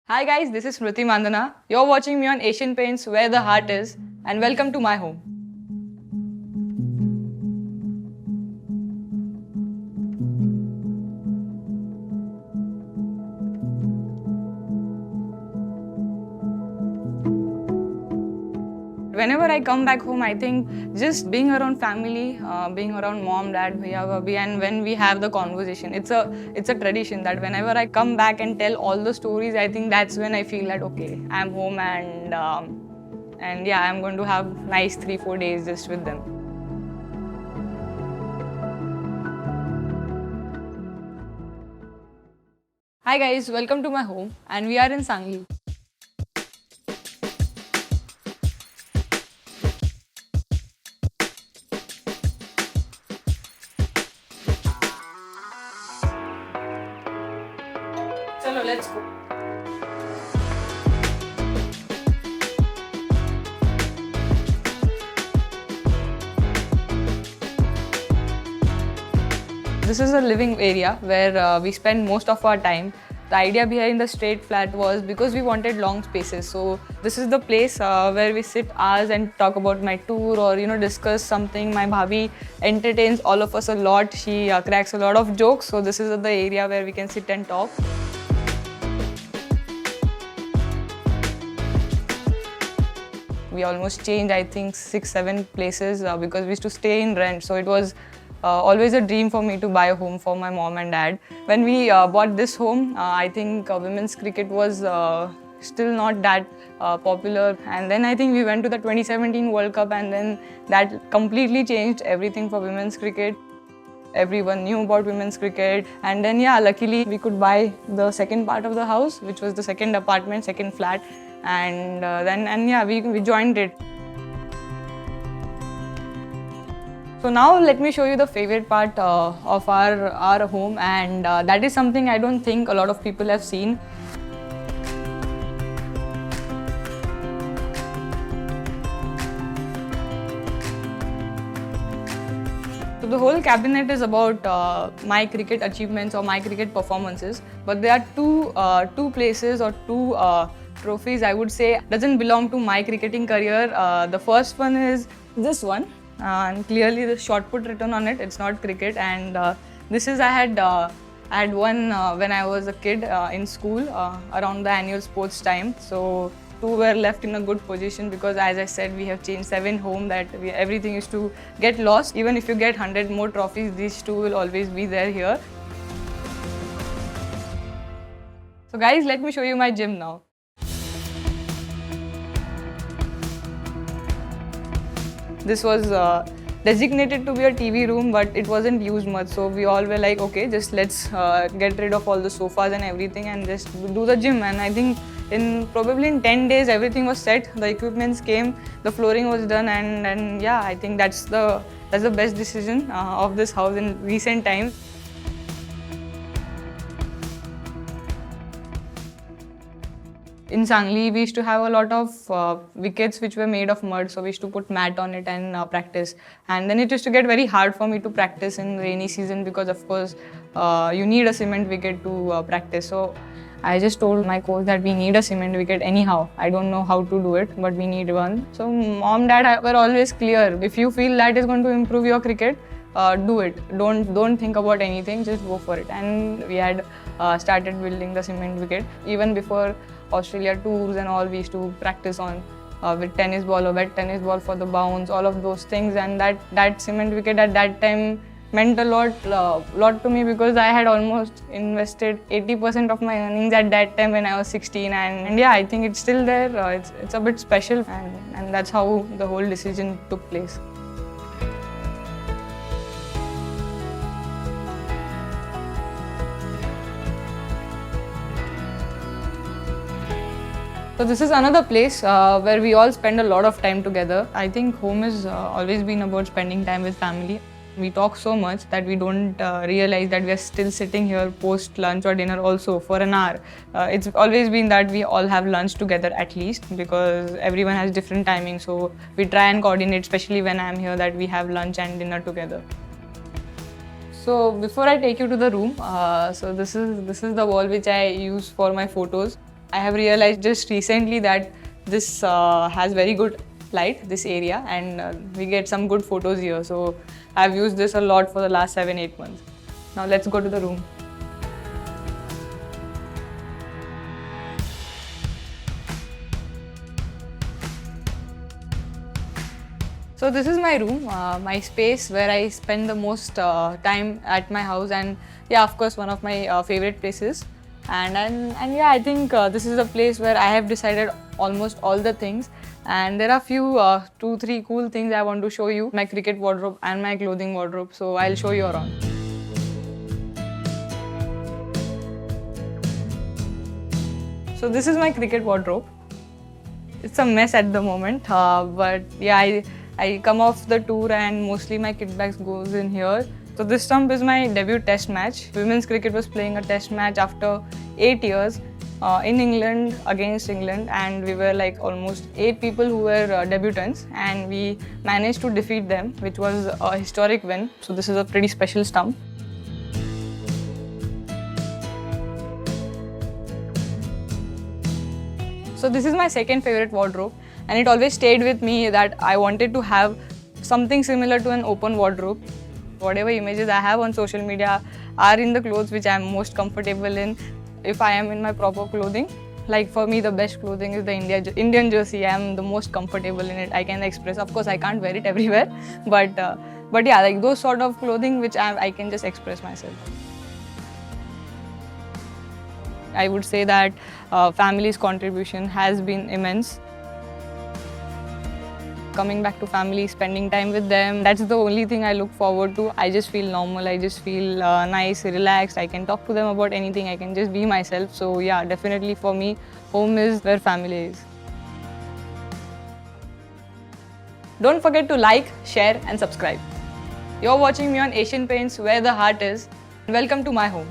Hi guys, this is Smriti Mandana. You're watching me on Asian Paints Where the Heart Is, and welcome to my home. Whenever I come back home, I think just being around family, being around mom, dad, bhaiya, bhabhi, and when we have the conversation, it's a tradition that whenever I come back and tell all the stories, I think that's when I feel that okay, I'm home and yeah, I'm going to have nice 3-4 days just with them. Hi guys, welcome to my home, and we are in Sangli. Chalo, let's go. This is a living area where we spend most of our time. The idea behind the straight flat was because we wanted long spaces. So this is the place where we sit hours and talk about my tour or discuss something. My bhabhi entertains all of us a lot. She cracks a lot of jokes. So this is the area where we can sit and talk. We almost changed, I think, 6-7 places because we used to stay in rent. So it was always a dream for me to buy a home for my mom and dad. When we bought this home, I think women's cricket was still not that popular. And then I think we went to the 2017 World Cup, and then that completely changed everything for women's cricket. Everyone knew about women's cricket, and then yeah, luckily we could buy the second part of the house, which was the second apartment, second flat, and we joined it. So now let me show you the favorite part of our home, and that is something I don't think a lot of people have seen. So the whole cabinet is about my cricket achievements or my cricket performances, but there are two places or two trophies I would say doesn't belong to my cricketing career. The first one is this one, and clearly the shot put written on it. It's not cricket, and this is I had won when I was a kid in school around the annual sports time. So two were left in a good position because, as I said, we have changed 7 home that everything used to get lost. Even if you get 100 more trophies, these two will always be there here. So guys, let me show you my gym now. This was designated to be a TV room, but it wasn't used much. So we all were like, okay, just let's get rid of all the sofas and everything and just do the gym. And I think probably in 10 days, everything was set. The equipments came, the flooring was done, and yeah, I think that's the best decision of this house in recent times. In Sangli, we used to have a lot of wickets which were made of mud, so we used to put mat on it and practice. And then it used to get very hard for me to practice in rainy season because, of course, you need a cement wicket to practice. So I just told my coach that we need a cement wicket anyhow. I don't know how to do it, but we need one. So mom, dad were always clear. If you feel that is going to improve your cricket, do it. Don't think about anything. Just go for it. And we had started building the cement wicket even before Australia tours and all. We used to practice on with tennis ball or wet tennis ball for the bounce, all of those things. And that cement wicket at that time meant a lot to me because I had almost invested 80% of my earnings at that time when I was 16. And yeah, I think it's still there. It's a bit special, and that's how the whole decision took place. So this is another place where we all spend a lot of time together. I think home has always been about spending time with family. We talk so much that we don't realize that we are still sitting here post lunch or dinner also for an hour. It's always been that we all have lunch together at least because everyone has different timings. So we try and coordinate, especially when I'm here, that we have lunch and dinner together. So before I take you to the room, so this is the wall which I use for my photos. I have realized just recently that this has very good light, this area, and we get some good photos here. So I've used this a lot for the last 7-8 months. Now let's go to the room. So this is my room, my space where I spend the most time at my house, and yeah, of course, one of my favorite places. And yeah, I think this is a place where I have decided almost all the things. And there are few 2-3 cool things I want to show you: my cricket wardrobe and my clothing wardrobe. So I'll show you around. So this is my cricket wardrobe. It's a mess at the moment, but yeah, I come off the tour and mostly my kit bags goes in here. So this stump is my debut test match. Women's cricket was playing a test match after 8 years in England against England, and we were like almost 8 people who were debutants, and we managed to defeat them, which was a historic win. So this is a pretty special stump. So this is my second favorite wardrobe, and it always stayed with me that I wanted to have something similar to an open wardrobe. Whatever images I have on social media are in the clothes which I am most comfortable in. If I am in my proper clothing, like for me the best clothing is the Indian jersey. I am the most comfortable in it. I can express. Of course, I can't wear it everywhere, but yeah, like those sort of clothing which I can just express myself. I would say that family's contribution has been immense. Coming back to family, spending time with them, that's the only thing I look forward to. I just feel normal, I just feel nice, relaxed. I can talk to them about anything, I can just be myself. So yeah, definitely for me, home is where family is. Don't forget to like, share and subscribe. You're watching me on Asian Paints, where the heart is. Welcome to my home.